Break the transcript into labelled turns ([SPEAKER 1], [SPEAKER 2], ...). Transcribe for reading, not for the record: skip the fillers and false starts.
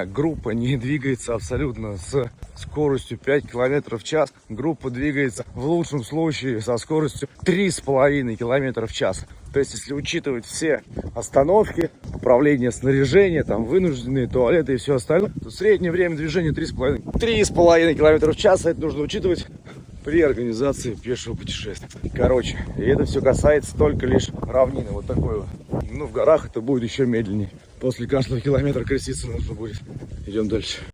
[SPEAKER 1] группа не двигается абсолютно с скоростью 5 км в час. Группа двигается в лучшем случае со скоростью 3,5 км в час. То есть, если учитывать все остановки, управление снаряжения, там вынужденные туалеты и все остальное, то среднее время движения 3,5 км в час. Это нужно учитывать при организации пешего путешествия. Короче, и это все касается только лишь равнины. Вот такой вот. Ну, в горах это будет еще медленнее. После каждого километра креститься нужно будет. Идем дальше.